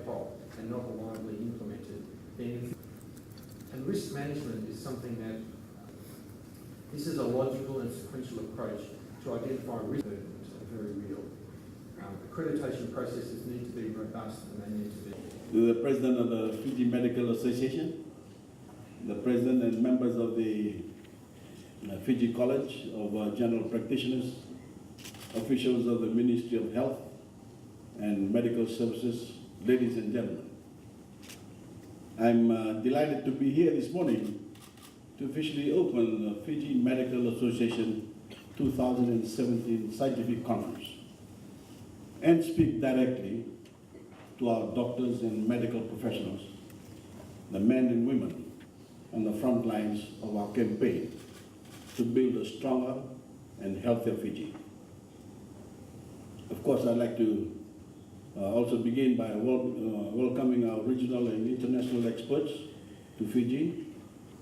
ad hoc and not reliably implemented, then, and risk management is something that this is a logical and sequential approach to identify risk burdens are very real. Accreditation processes need to be robust and they need to be. The President of the Fiji Medical Association, the President and members of the Fiji College of General Practitioners, officials of the Ministry of Health and Medical Services, ladies and gentlemen. I'm delighted to be here this morning to officially open the Fiji Medical Association 2017 Scientific Conference and speak directly to our doctors and medical professionals, the men and women on the front lines of our campaign to build a stronger and healthier Fiji. Of course, I'd like to also begin by welcoming our regional and international experts to Fiji,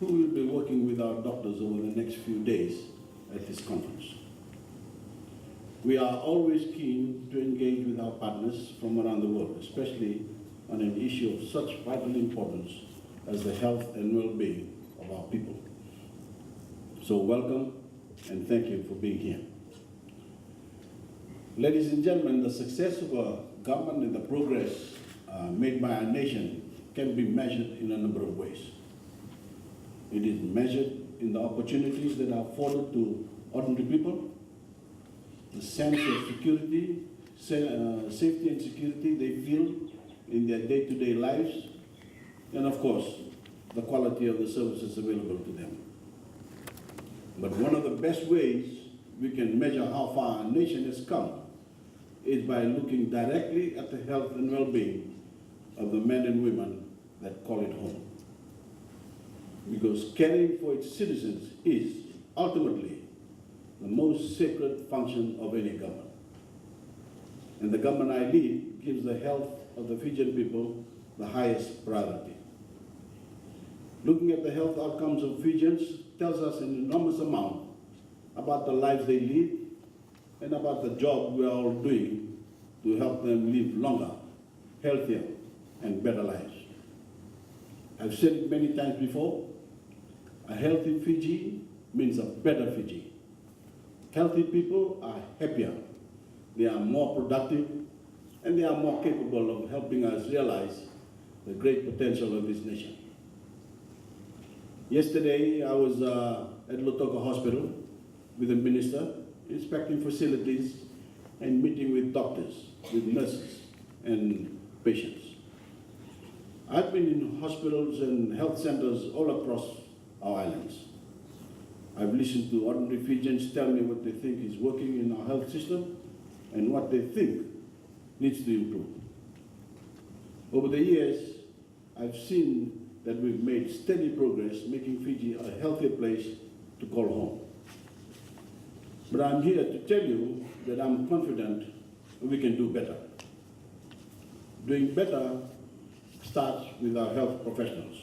who will be working with our doctors over the next few days at this conference. We are always keen to engage with our partners from around the world, especially on an issue of such vital importance as the health and well-being of our people. So welcome and thank you for being here. Ladies and gentlemen, the success of a government and the progress made by our nation can be measured in a number of ways. It is measured in the opportunities that are afforded to ordinary people, the sense of security, safety and security they feel in their day-to-day lives, and of course, the quality of the services available to them. But one of the best ways we can measure how far our nation has come is by looking directly at the health and well-being of the men and women that call it home. Because caring for its citizens is ultimately the most sacred function of any government. And the government I lead gives the health of the Fijian people the highest priority. Looking at the health outcomes of Fijians tells us an enormous amount about the lives they lead and about the job we are all doing to help them live longer, healthier, and better lives. I've said it many times before, a healthy Fiji means a better Fiji. Healthy people are happier, they are more productive, and they are more capable of helping us realize the great potential of this nation. Yesterday, I was at Lotoka Hospital with the minister, inspecting facilities and meeting with doctors, with nurses and patients. I've been in hospitals and health centers all across our islands. I've listened to ordinary Fijians tell me what they think is working in our health system and what they think needs to improve. Over the years, I've seen that we've made steady progress making Fiji a healthier place to call home. But I'm here to tell you that I'm confident we can do better. Doing better starts with our health professionals.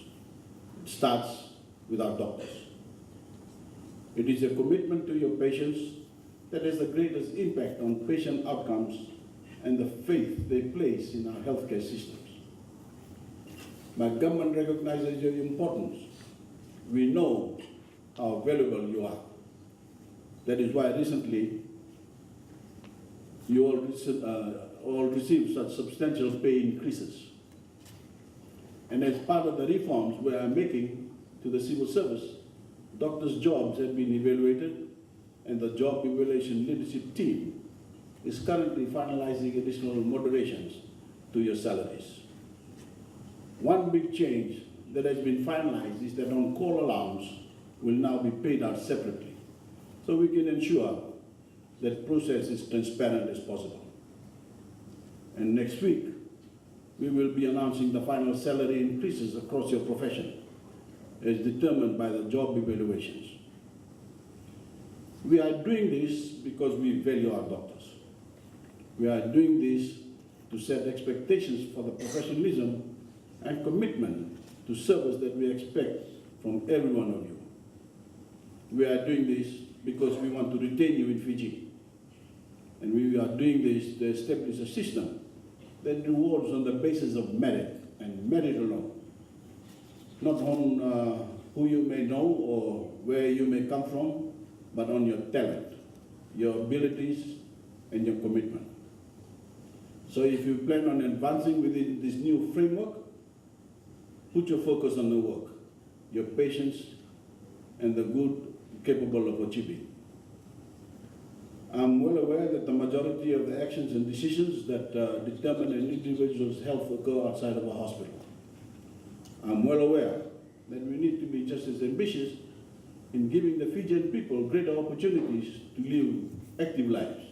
It starts with our doctors. It is a commitment to your patients that has the greatest impact on patient outcomes and the faith they place in our healthcare systems. My government recognizes your importance. We know how valuable you are. That is why recently you all received such substantial pay increases. And as part of the reforms we are making to the civil service, doctors' jobs have been evaluated, and the job evaluation leadership team is currently finalizing additional moderations to your salaries. One big change that has been finalized is that on-call allowance will now be paid out separately, so we can ensure that process is transparent as possible. And next week, we will be announcing the final salary increases across your profession as determined by the job evaluations. We are doing this because we value our doctors. We are doing this to set expectations for the professionalism and commitment to service that we expect from every one of you. We are doing this because we want to retain you in Fiji. And we are doing this to establish a system that rewards on the basis of merit and merit alone, not on who you may know or where you may come from, but on your talent, your abilities, and your commitment. So if you plan on advancing within this new framework, put your focus on the work, your patience, and the good capable of achieving. I'm well aware that the majority of the actions and decisions that determine an individual's health occur outside of a hospital. I'm well aware that we need to be just as ambitious in giving the Fijian people greater opportunities to live active lives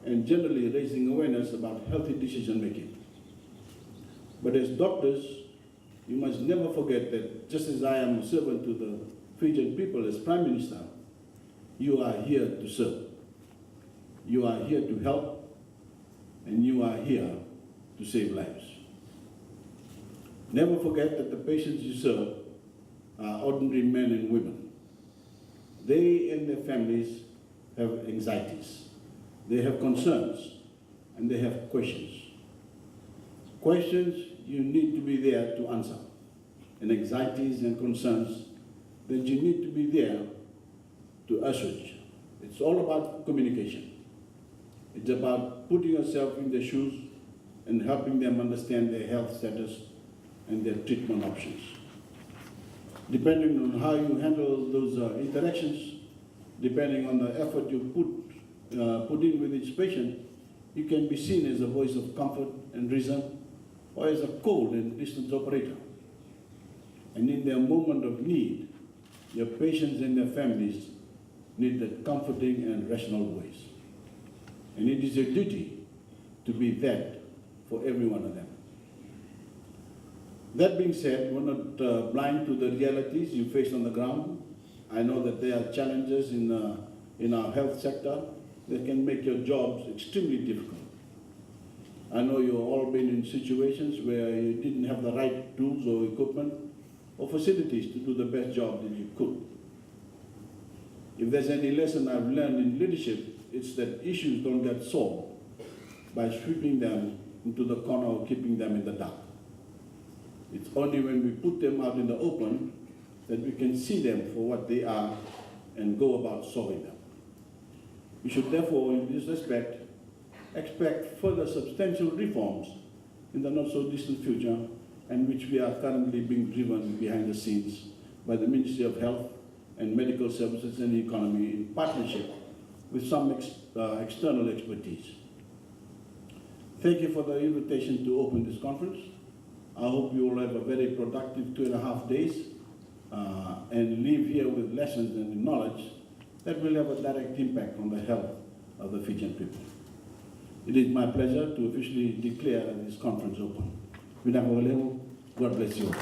and generally raising awareness about healthy decision making. But as doctors, you must never forget that just as I am a servant to the Fijian people as Prime Minister, you are here to serve. You are here to help, and you are here to save lives. Never forget that the patients you serve are ordinary men and women. They and their families have anxieties, they have concerns, and they have questions. Questions you need to be there to answer, and anxieties and concerns that you need to be there to assuage. It's all about communication. It's about putting yourself in their shoes and helping them understand their health status and their treatment options. Depending on how you handle those interactions, depending on the effort you put in with each patient, you can be seen as a voice of comfort and reason, or as a cold and distant operator. And in their moment of need, your patients and their families need that comforting and rational voice. And it is your duty to be that for every one of them. That being said, we're not blind to the realities you face on the ground. I know that there are challenges in our health sector that can make your jobs extremely difficult. I know you've all been in situations where you didn't have the right tools or equipment or facilities to do the best job that you could. If there's any lesson I've learned in leadership, it's that issues don't get solved by sweeping them into the corner or keeping them in the dark. It's only when we put them out in the open that we can see them for what they are and go about solving them. We should therefore, in this respect, expect further substantial reforms in the not-so-distant future, and which we are currently being driven behind the scenes by the Ministry of Health and Medical Services and Economy in partnership with some external expertise. Thank you for the invitation to open this conference. I hope you will have a very productive 2.5 days and leave here with lessons and knowledge that will have a direct impact on the health of the Fijian people. It is my pleasure to officially declare this conference open. God bless you.